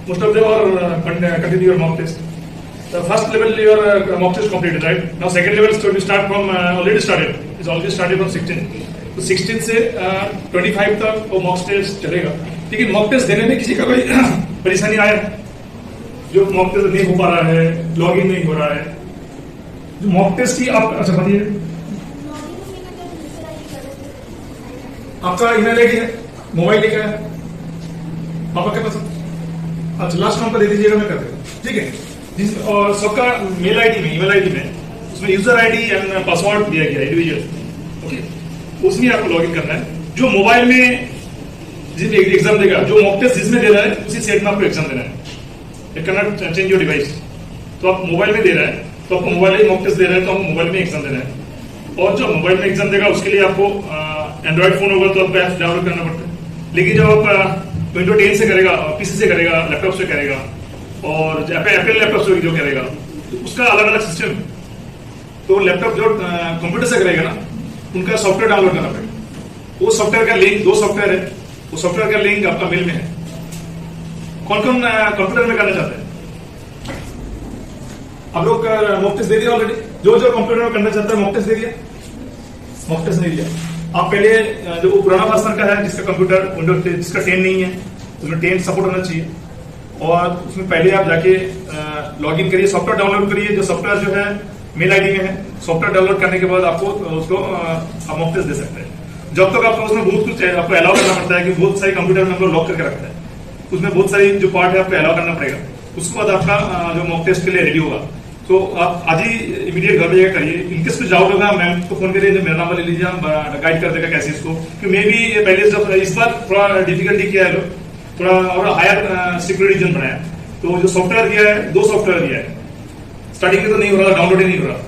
most of them are continue your mock test. The first level your mock test completed, right? Now second level to start from already started. It's already started from 16. तो 16 से 25 तक वो mock test चलेगा. लेकिन mock test देने में किसी का कोई परेशानी आया जो मॉक टेस्ट नहीं हो पा रहा है, लॉगिन नहीं हो रहा है, जो मॉक टेस्ट की आप अच्छा बताइए. आपका ईमेल आईडी है, मोबाइल लेकर है पापा के पास. अच्छा लास्ट नंबर दे दीजिएगा, मैं कर देता. ठीक है. और सबका मेल आईडी में, ईमेल आईडी में उसमें यूजर आईडी एंड पासवर्ड दिया गया इंडिविजुअल. ओके, उसमें आपको लॉगिन करना है. जो मोबाइल में जिस एग्जाम देगा, जो मॉक टेस्ट जिसमें दे रहा है उसी सेट में आपको एग्जाम देना है. It can not change your device. तो आप मोबाइल में दे रहा है तो आपको मोबाइल में मॉक टेस्ट दे रहा है तो आपको मोबाइल में एग्जाम देना है. और जो मोबाइल में एग्जाम देगा उसके लिए आपको एंड्रॉइड फोन होगा तो आपको ऐप डाउनलोड करना पड़ता है. लेकिन जब आप विंडो 10 से करेगा, पीसी से करेगा, लैपटॉप से करेगा और एप्पल लैपटॉप से जो करेगा तो उसका अलग अलग सिस्टम. तो लैपटॉप जो कंप्यूटर से करेगा ना, उनका सॉफ्टवेयर डाउनलोड करना पड़ेगा. वो सॉफ्टवेयर का लिंक, 2 सॉफ्टवेयर है, वो सॉफ्टवेयर का लिंक आपका मेल में है. कौन कौन कंप्यूटर में करना चाहते हैं? आप लोग मॉक टेस्ट दे दिया ऑलरेडी. जो कंप्यूटर में करना चाहता है मॉक टेस्ट दे दिया, मॉक टेस्ट नहीं दिया. आप पहले जो पुराना वर्जन का है जिसका कंप्यूटर विंडोज जिसका 10 नहीं है उसमें 10 सपोर्ट होना चाहिए. और उसमें पहले आप जाके लॉगिन करिए, सॉफ्टवेयर डाउनलोड करिए. जो सॉफ्टवेयर जो है मेल आईडी में है, सॉफ्टवेयर डाउनलोड करने के बाद आपको उसको आप मॉक टेस्ट दे सकते हैं. जब तक आपको उसमें बहुत कुछ आपको अलाउ करना पड़ता है कि बहुत सारी कंप्यूटर में हम लोग लॉक करके रखते हैं, उसमें बहुत सारी जो पार्ट है आपको अलाउ करना पड़ेगा. उसके बाद आपका जो मॉक टेस्ट के लिए रेडी होगा. तो आप आज ही इमीडिएट घर में करिए. इनकेस कुछ डाउट होगा मैम को फोन करिए, मेरा नंबर ले लीजिए, हम गाइड कर देगा कैसे इसको. क्योंकि मे भी पहले जब इस बार थोड़ा डिफिकल्टी किया है लोग, थोड़ा और हायर सिक्योरिटी जोन बनाया. तो जो सॉफ्टवेयर दिया है, 2 सॉफ्टवेयर दिया है. स्टार्टिंग में तो नहीं हो रहा, डाउनलोड ही नहीं हो रहा.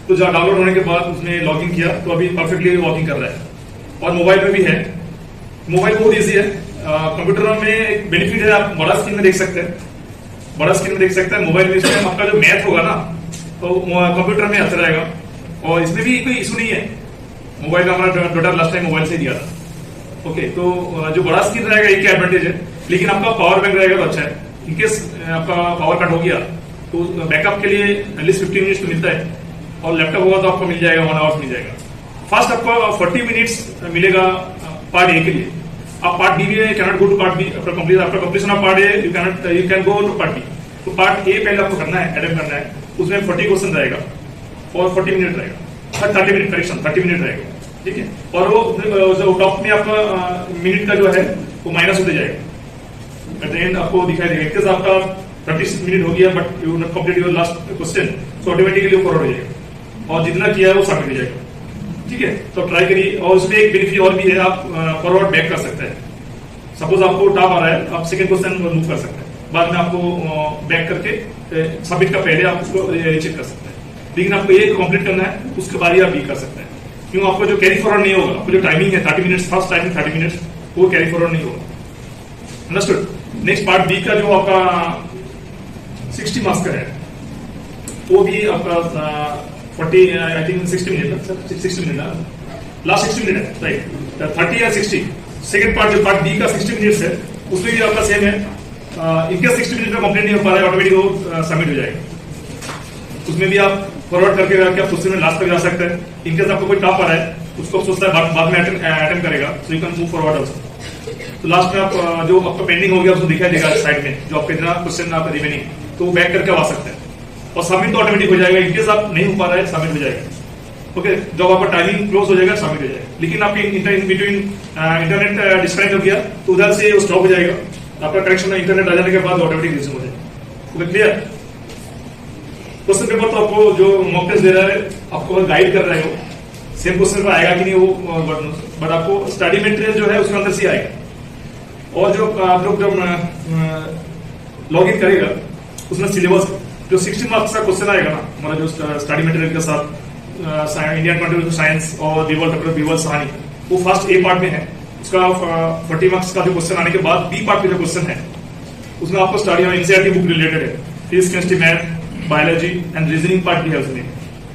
तो जब डाउनलोड होने के बाद उसने लॉगिन किया तो अभी परफेक्टली वर्किंग कर रहा है. और मोबाइल में भी है. मोबाइल बहुत ईजी है. कंप्यूटर में एक बेनिफिट है, आप बड़ा स्क्रीन में देख सकते हैं, बड़ा स्क्रीन में देख सकते हैं. मोबाइल में इसमें आपका जो मैथ होगा ना तो कंप्यूटर में अच्छा रहेगा. और इसमें भी कोई इशू नहीं है. मोबाइल का हमारा टोटल लास्ट टाइम मोबाइल से दिया था. ओके, तो जो बड़ा स्क्रीन रहेगा एक एडवांटेज है. लेकिन आपका पावर बैंक रहेगा तो अच्छा है. इनकेस आपका पावर कट हो गया तो बैकअप के लिए एटलीस्ट 15 मिनट्स तो मिलता है. और लैपटॉप होगा तो आपको मिल जाएगा 1 आवर मिल जाएगा. फर्स्ट आपको 40 मिनट्स मिलेगा पार्ट ए के लिए. आप पार्ट बी में cannot go to part B. After completion of part A you can go to part B. तो पार्ट ए पहले आपको करना है, अटेम्प्ट करना है. उसमें 40 क्वेश्चन रहेगा और 40 मिनट रहेगा, 30 मिनट करेक्शन, 30 मिनट रहेगा. ठीक है. और वो टॉप में आपका मिनट का जो है वो माइनस होते जाएगा. एट द एंड आपको दिखाई देगा कि आपका 30 मिनट हो गया but you not complete your last question, तो ऑटोमेटिकली फॉरवर्ड हो जाएगा और जितना किया है वो सबमिट हो जाएगा. ठीक है. तो ट्राई करिए. और उसमें एक बेनिफिट और भी है, आप फॉरवर्ड बैक कर सकते हैं. सपोज आपको टॉप आ रहा है, आप सेकंड क्वेश्चन मूव कर सकते हैं. बाद में आपको बैक करके सबमिट का पहले आप उसको चेक कर सकते हैं. लेकिन आपको ये कंप्लीट करना है, उसके बाद ही आप भी कर सकते हैं. क्यों? आपको जो कैरी फॉरवर्ड नहीं होगा, आपको जो टाइमिंग है 30 मिनट्स, फर्स्ट टाइमिंग 30 मिनट्स, वो कैरी फॉरवर्ड नहीं होगा. अंडरस्टूड. नेक्स्ट पार्ट बी का जो आपका 60 मार्क्स का है वो भी आपका 40 I think 60 minute, 60 minute last 60 minute है राइट. 30 या 60. सेकंड पार्ट जो पार्ट बी का 60 मिनट्स है उसमें भी आपका सेम है. इनके 60 मिनट में कंप्लीट नहीं हो पा रहा है, ऑटोमेटिक वो सबमिट हो जाएगा. उसमें भी आप फॉरवर्ड करके आप क्वेश्चन में लास्ट तक जा सकते हैं. इनकेस आपको कोई टॉप आ रहा है उसको सोचता है बाद में अटेम्प्ट करेगा, so you can move forward also. तो लास्ट में आप जो आपका पेंडिंग हो गया उसको दिखाई देगा साइड में, जो आपके जितना क्वेश्चन आप रिमेनिंग, तो बैक करके आ सकते हैं और सबमिट तो ऑटोमेटिक हो जाएगा. इनकेस आप नहीं हो पा रहा है सबमिट हो जाएगा. ओके. जब आपका टाइमिंग क्लोज हो जाएगा सबमिट हो जाएगा. लेकिन आपकी इन बिटवीन इंटरनेट डिस्कनेक्ट हो गया तो उधर से वो स्टॉप हो जाएगा. आपका कनेक्शन में इंटरनेट आ जाने के बाद ऑटोमेटिक रिज्यूम हो जाएगा. Okay, clear. क्वेश्चन पेपर तो आपको जो मॉक टेस्ट दे रहा है आपको गाइड कर रहे हो, सेम क्वेश्चन पेपर आएगा कि नहीं वो, बट आपको स्टडी मटेरियल जो है उसके अंदर से आएगा. और जो आप लोग जब लॉग इन करेगा उसमें सिलेबस जो 60 मार्क्स का क्वेश्चन आएगा ना, हमारा जो स्टडी मटेरियल के साथ इंडियन कंट्रीब्यूशन साइंस और बीवल सहानी, वो फर्स्ट ए पार्ट में है. उसका 40 मार्क्स का जो क्वेश्चन आने के बाद बी पार्ट में जो क्वेश्चन है उसमें आपको स्टडी और एनसीईआरटी बुक रिलेटेड है. Physics, chemistry, math, biology and reasoning part भी है उसमें.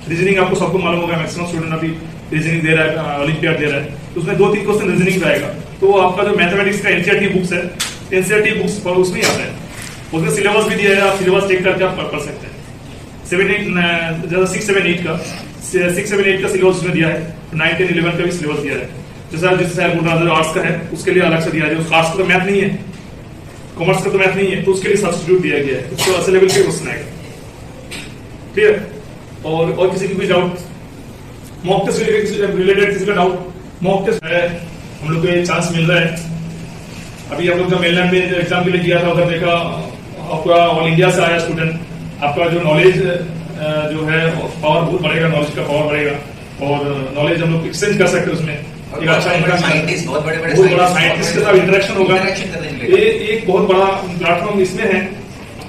रीजनिंग आपको सबको मालूम होगा, मैक्सिमम स्टूडेंट अभी रीजनिंग दे रहा है, ओलंपियाड दे रहा है. तो उसमें 2-3 क्वेश्चन रीजनिंग का आएगा. तो आपका जो मैथमेटिक्स का एनसीईआरटी बुक्स है, एनसीईआरटी बुक्स उसमें आता है. उसमें सिलेबस भी दिया है, आप सिलेबस चेक करके आप पढ़ सकते हैं। 6-7-8 का सिलेबस उसमें दिया है, 9, 10, 11 का भी सिलेबस दिया है। जैसा जिससे बोल रहा था आर्ट्स का है उसके लिए अलग से दिया है, जो आर्ट्स का तो मैथ नहीं है, कॉमर्स का तो मैथ नहीं है, तो उसके लिए सब्स्टिट्यूट दिया गया है, उसको ऐसे लेवल के क्वेश्चन आएगा। क्लियर? और किसी की कोई डाउट मॉक टेस्ट रिलेटेड, किसी का डाउट? मॉक टेस्ट है, हम लोग को ये चांस मिल रहा है। अभी हम लोग जब मेनलैंड में एग्जाम के लिए किया था, उधर देखा आपका ऑल इंडिया से आया स्टूडेंट, आपका जो नॉलेज जो है पावर बहुत बढ़ेगा, नॉलेज का पावर बढ़ेगा और नॉलेज हम लोग एक्सचेंज कर सकते हैं उसमें। एक अच्छा साइंटिस्ट, बहुत बड़ा साइंटिस्ट के साथ इंटरेक्शन होगा। ये एक बहुत बड़ा प्लेटफॉर्म इसमें है,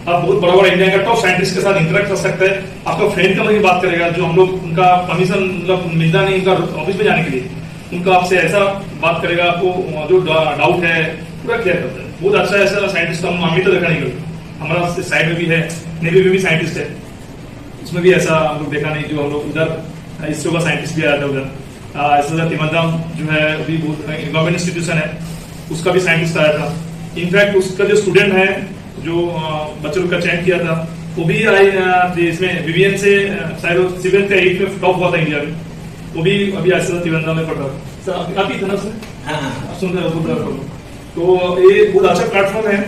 आप बहुत बड़ा इंडिया का टॉप साइंटिस्ट के साथ इंटरेक्ट कर सकते हैं। आपका फ्रेंड का बात करेगा, जो हम लोग उनका परमिशन मतलब मिलता नहीं उनका ऑफिस में जाने के लिए, उनका आपसे ऐसा बात करेगा, आपको जो डाउट है पूरा क्लियर करता है। बहुत अच्छा ऐसा साइंटिस्ट हम तो देखा नहीं कभी, हमारा साइड में भी है, नेवी में भी साइंटिस्ट है, उसमें भी ऐसा हम लोग देखा नहीं। जो हम लोग उधर इसरो का साइंटिस्ट भी आया था उधर, ऐसा तिमंदम जो है अभी बहुत गवर्नमेंट इंस्टीट्यूशन है, उसका भी साइंटिस्ट आया था। इनफैक्ट उसका जो स्टूडेंट है जो बच्चों का चयन किया था, वो भी इसमें विवियन से शायद 7th या 8th में टॉप हुआ था इंडिया में, वो भी अभी ऐसा तिरंदा में पढ़ रहा था। आपकी तरफ से सुन रहे हो? तो ये बहुत अच्छा प्लेटफॉर्म है,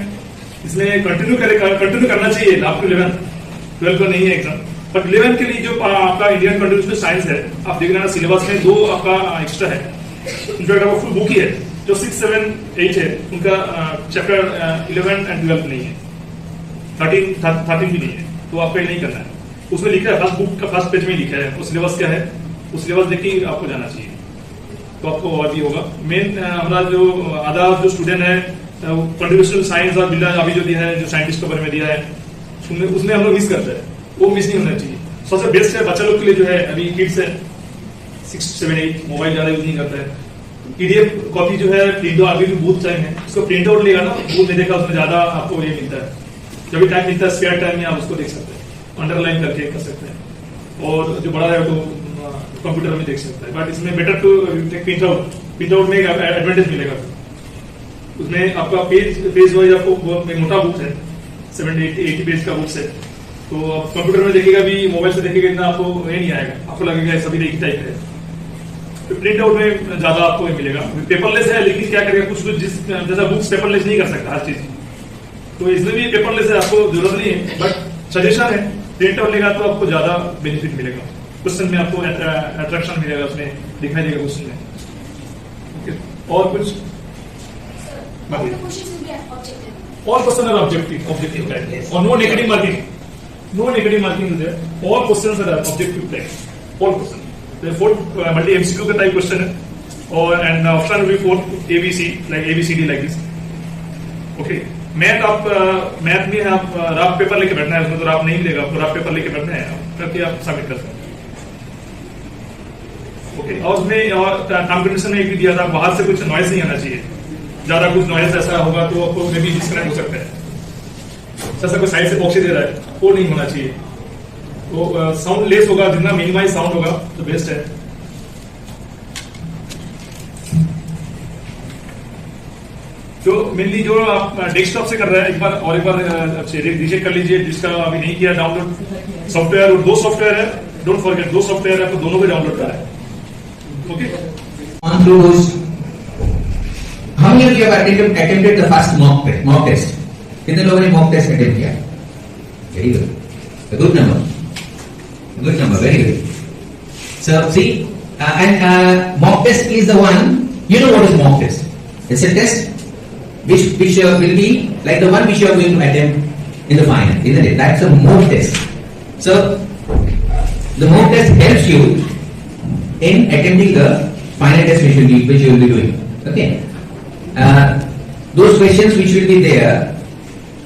इसमें कंटिन्यू करना चाहिए। आपको 11th 12th का नहीं है एग्जाम, बट 11th के लिए जो आपका इंडियन कंट्रीज में साइंस है, आप देख रहे सिलेबस में 2 आपका एक्स्ट्रा है। इनफैक्ट आपको फुल बुक ही है, जो 6, 7, 8 है उनका चैप्टर 11 एंड 12 नहीं है, 13 भी नहीं है, तो आपको नहीं करना है। उसमें लिखा है फर्स्ट बुक का फर्स्ट पेज में लिखा है वो सिलेबस क्या है, वो सिलेबस देख के आपको जाना चाहिए, तो आपको और भी होगा। मेन हमारा जो आधा जो स्टूडेंट है कंट्रीब्यूशन साइंस और बिल्डर अभी जो दिया है, जो साइंटिस्ट के बारे में दिया है, उसमें हम लोग मिस करते हैं, वो मिस नहीं होना चाहिए। सबसे बेस्ट है बच्चा लोग के लिए जो है, अभी किड्स है 6, 7, 8 मोबाइल ज्यादा यूज नहीं करता है, PDF कॉपी जो है प्रिंट आउट, अभी भी बहुत टाइम है, उसको प्रिंट आउट लेगा ना, वो नहीं देखा उसमें ज्यादा आपको ये मिलता है। जब भी टाइम मिलता है स्पेयर टाइम में आप उसको देख सकते हैं, अंडरलाइन करके कर सकते हैं, और जो बड़ा है तो कंप्यूटर में देख सकता है। बट इसमें better to take print out में एडवांटेज मिलेगा। उसमें आपका पेज वाइज आपको मोटा बुक है, 70-80 पेज का बुक है, तो आप कंप्यूटर में देखेगा भी, मोबाइल से देखेगा इतना आपको ये नहीं आएगा, आपको लगेगा सभी एक ही टाइप है। तो प्रिंट आउट में ज्यादा आपको मिलेगा। पेपरलेस है, लेकिन क्या करेगा कुछ जिस जैसा बुक्स पेपरलेस नहीं कर सकता हर चीज, तो इसमें भी पेपरलेस है, आपको जरूरत नहीं है, बट सजेशन है प्रिंट आउट लेगा तो आपको ज्यादा बेनिफिट मिलेगा। क्वेश्चन में आपको अट्रैक्शन मिलेगा, उसमें दिखाई देगा क्वेश्चन में। और कुछ all questions are objective type, or no negative marking is there. All questions are objective type, all questions. Therefore, multi MCQ का type question है, और and option will be 4 ABC like ABCD like this. Okay. Math में आप rough paper लेके बैठना है, उसमें तो रफ नहीं मिलेगा, आपको रफ पेपर लेके बैठना है, करके आप सबमिट कर सकते हैं। ओके, और उसमें और टर्म कंडीशन में एक भी दिया था, बाहर से कुछ नॉइज नहीं आना चाहिए, ज्यादा कुछ नॉइज ऐसा होगा तो आपको मे भी डिस्कनेक्ट हो सकता है। जैसा कोई साइड से बॉक्स दे रहा है वो नहीं होना चाहिए, तो साउंड लेस होगा, जितना मिनिमाइज साउंड होगा तो बेस्ट है। जो मेनली जो आप डेस्कटॉप से कर रहे हैं, एक बार रिचेक कर लीजिए, जिसका अभी नहीं किया डाउनलोड सॉफ्टवेयर, और 2 सॉफ्टवेयर है, डोंट फॉरगेट 2 सॉफ्टवेयर है, आपको दोनों को डाउनलोड करना है। Okay, how many of you have attempted the first mock test? कितने लोगों ने mock test attempt किया? Very good, a good number, very good. So see, and mock test is the one, you know what is mock test? It's a test which will be like the one which you are going to attempt in the final, isn't it? That's a mock test. So the mock test helps you in attempting the final test which you will be doing. Okay. Those questions which will be there,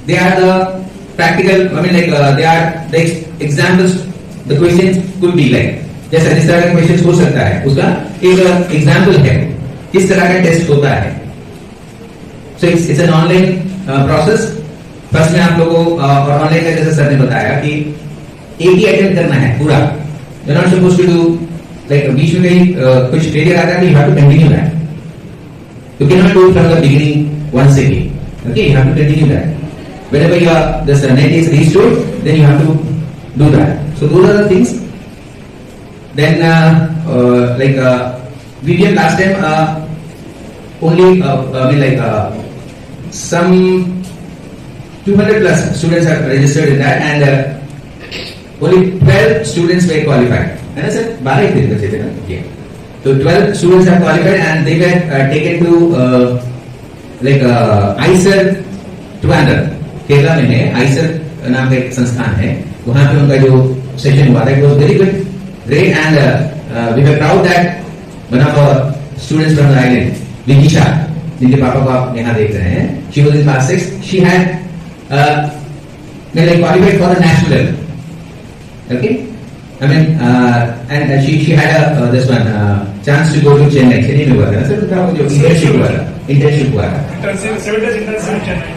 they are the practical, they are the examples. The questions could be like, जैसा जिस तरह का questions हो सकता है, उसका एक example है, किस तरह का टेस्ट होता है। So it's an online process. First में आप लोगों को और ऑनलाइन का जैसे सर ने बताया कि एक ही अटेम्प्ट करना है पूरा, you're not supposed to do like बीच में कहीं कुछ फेलियर आता है, you have to continue that. You cannot do it from the beginning once again. Okay, you have to continue that. whenever this net is restored, then you have to do that. So those are the things. Then VVM last time only some 200 plus students are registered in that, and only 12 students were qualified. And I said 12 दिन बचे थे ना, yeah. So 12 students are qualified and they were taken to ICER Trivandrum, Kerala में है ICER नाम का एक संस्थान है, वहाँ पे उनका जो सेशन हुआ था, it was very good, great, and we were proud that one of our students from the island, Vikisha, जिनके पापा को आप यहाँ देख रहे हैं, she was in class 6, she had qualified for the national level, okay? I mean, and she had this one chance to go to Chennai. Chennai में हुआ था ना सर, जो internship हुआ था. 7 days internship Chennai.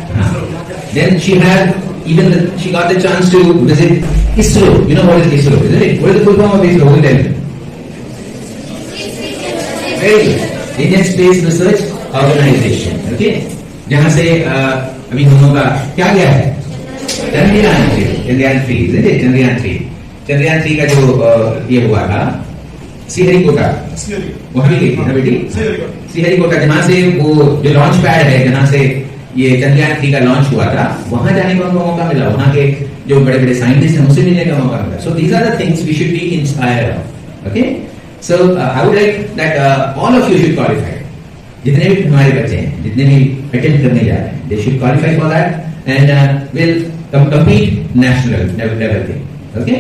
Then she had she got the chance to visit ISRO. You know what is ISRO, isn't it? What is the full form of ISRO? Who will tell me? Very good. Indian Space Research Organization. Okay. जहाँ से अभी हम लोग का क्या गया है? Chandrayaan 3, isn't it? Chandrayaan 3 का जो ये हुआ था श्रीहरिकोटा, वहां भी गई थी ना बेटी? श्रीहरिकोटा, जहां से वो जो लॉन्च पैड है, जहां से ये चंद्रयान 3 का लॉन्च हुआ था, वहां जाने का उनको मौका मिला, वहां के जो बड़े बड़े साइंटिस्ट हैं उनसे मिलने का मौका मिला. So these are the things we should be inspired of. Okay, so I would like that all of you should qualify. जितने भी हमारे बच्चे हैं, जितने भी अटेम्प्ट करने जा रहे हैं, they should qualify for that and will compete national level thing. Okay,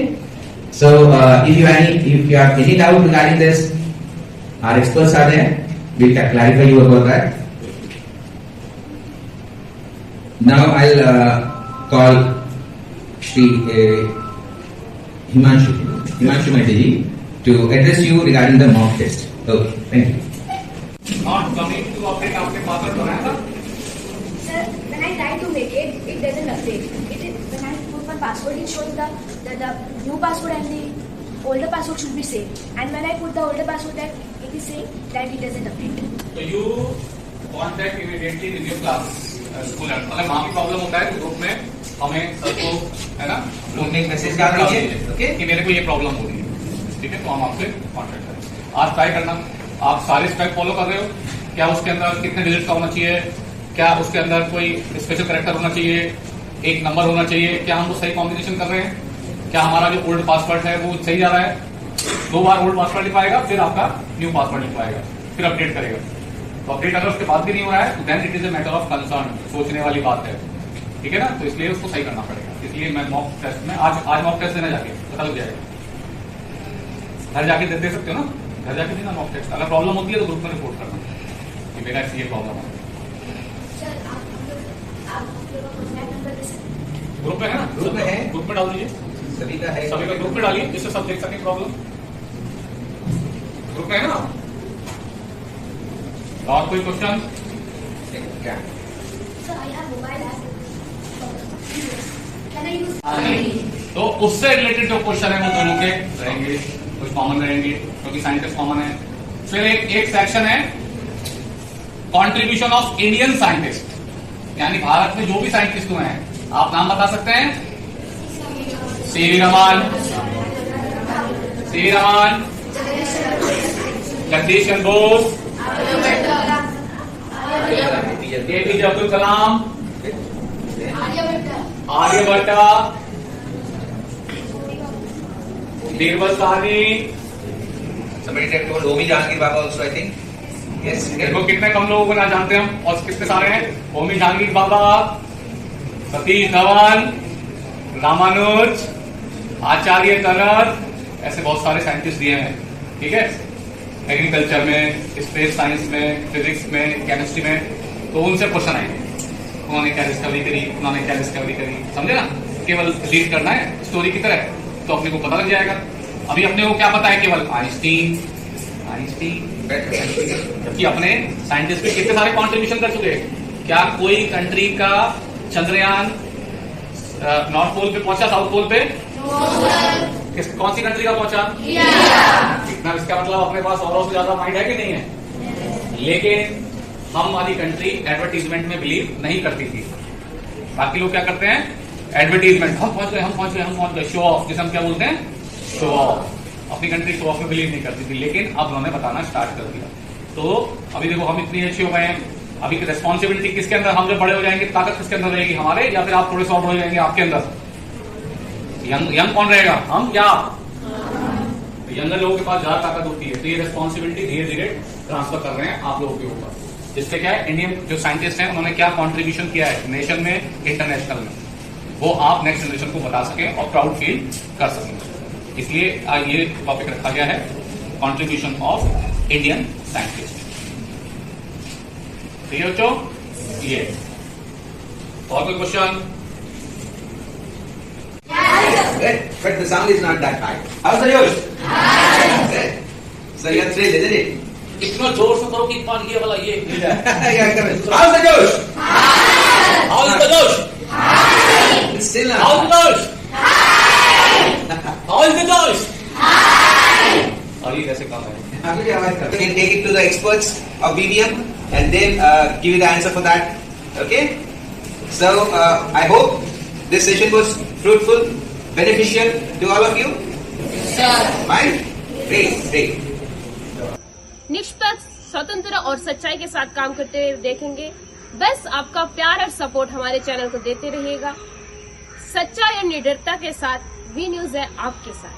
so if you have any doubt regarding this, our experts are there, we can clarify you about that. Now I'll call Shri Himanshu Mehta to address you regarding the mock test. Okay, thank you. Not coming to update आपके password बनाया था? Sir, when I try to make it, it doesn't update. When I put my password, it shows the new password and the older password should be same. And when I put the older password, that it is saying that it doesn't update. So you contact immediately with your class school. अगर वहाँ भी problem होता है तो group में हमें सबको है ना ग्रुप में एक मैसेज डाल दीजिए, ओके, कि मेरे को ये प्रॉब्लम हो रही है, ठीक है, तो हम आपसे कॉन्टेक्ट करेंगे. आज ट्राई करना, आप सारे स्टेप फॉलो कर रहे हो क्या? उसके अंदर कितने डिजिट का होना चाहिए? क्या उसके अंदर कोई स्पेशल कैरेक्टर होना चाहिए? एक नंबर होना चाहिए? क्या हम वो सही कॉम्बिनेशन कर रहे हैं? क्या हमारा जो ओल्ड पासवर्ड है वो सही जा रहा है? 2 बार ओल्ड पासवर्ड लिखवाएगा, फिर आपका न्यू पासवर्ड लिखवाएगा, फिर अपडेट करेगा. तो अपडेट अगर उसके बाद भी नहीं हो रहा है तो then it is a matter of concern, सोचने वाली बात है, ठीक है ना. तो इसलिए उसको सही करना पड़ेगा. इसलिए मैं मॉक टेस्ट में आज मॉक टेस्ट देना, जाके पता लग जाएगा. घर जाके दे सकते हो ना, घर जाके देना मॉक टेस्ट. अगर प्रॉब्लम होती है तो ग्रुप में रिपोर्ट करना कि मेरा ये प्रॉब्लम है. ग्रुप में है ना, ग्रुप में है, ग्रुप में डाल दीजिए, सभी का है, सभी का ग्रुप में डालिए जिससे सब देख सकें प्रॉब्लम. ग्रुप में है ना. और कोई क्वेश्चन? क्या? Sir, I have mobile app. Can I use? तो उससे रिलेटेड जो क्वेश्चन है वो दोनों के रहेंगे, कुछ कॉमन रहेंगे क्योंकि साइंटिस्ट कॉमन है. फिर एक सेक्शन है कंट्रीब्यूशन ऑफ इंडियन साइंटिस्ट, यानी भारत में जो भी साइंटिस्ट हुए हैं. आप नाम बता सकते हैं? C V Raman, Jagadish Chandra Bose, APJ Abdul Kalam, Aryabhatta, Birbal Sahni. Somebody said told Homi Jahangir Baba also, I think. Yes. देखो कितने कम लोगों को ना जानते हैं हम और कितने सारे हैं. होमी जहांगीर बाबा, सतीश धवन, रामानुज, आचार्य तरर, ऐसे बहुत सारे साइंटिस्ट दिए हैं, ठीक है. एग्रीकल्चर में, स्पेस साइंस में, फिजिक्स में, केमिस्ट्री में. तो उनसे क्वेश्चन आएंगे, उन्होंने क्या डिस्कवरी करी, समझे ना. केवल रीड करना है स्टोरी की तरह, तो अपने को पता लग जाएगा. अभी अपने को क्या पता है? केवल आइंस्टीन, जबकि अपने साइंटिस्ट पे कितने सारे कंट्रीब्यूशन कर चुके. क्या कोई कंट्री का चंद्रयान नॉर्थ पोल पे पहुंचा, साउथ पोल पे? कौन सी कंट्री का पहुंचा? इतना. इसका मतलब अपने पास औरों से ज्यादा माइंड है कि नहीं है? लेकिन हम वाली कंट्री एडवर्टीजमेंट में बिलीव नहीं करती थी. बाकी लोग क्या करते हैं, एडवर्टीजमेंट, हम पहुंच गए, शो ऑफ, जिसे हम क्या बोलते हैं, शो ऑफ। अपनी कंट्री शो ऑफ में बिलीव नहीं करती थी, लेकिन अब उन्होंने बताना स्टार्ट कर दिया। तो अभी देखो हम इतनी अच्छे हो गए हैं, अभी रेस्पॉन्सिबिलिटी किसके अंदर, हम जब बड़े हो जाएंगे ताकत किसके अंदर रहेगी, हमारे, या फिर आप थोड़े से और बड़े हो जाएंगे आपके अंदर, यंग कौन रहेगा, हम या यंगर लोगों के पास ज्यादा ताकत होती है। तो ये रेस्पॉन्सिबिलिटी धीरे धीरे ट्रांसफर कर रहे हैं आप लोगों के ऊपर, जिससे क्या है, इंडियन जो साइंटिस्ट हैं उन्होंने क्या कॉन्ट्रीब्यूशन किया है नेशन में, इंटरनेशनल में, वो आप नेक्स्ट जनरेशन को बता सकें और प्राउड फील कर सकें। इसलिए ये टॉपिक रखा गया है, कॉन्ट्रीब्यूशन ऑफ इंडियन साइंटिस्ट। ठीक है बच्चों, ये और कोई question? But the sound is not that high. How's the Josh? So you're thrilled, isn't it? इतना जोर से करो कि पान ये वाला ये Yeah, come on. How's the Josh? How is the जोश, It's still not. How is the जोश, हाउ इज द जोश, और ये कैसे काम है? You can take it to the experts of BBM and then give you the answer for that. Okay? So I hope this session was fruitful, beneficial to all of you. Fine? Great. निष्पक्ष, स्वतंत्र और सच्चाई के साथ काम करते हुए देखेंगे। बस आपका प्यार और सपोर्ट हमारे चैनल को देते रहिएगा। सच्चाई और निडरता के साथ वी न्यूज है आपके साथ।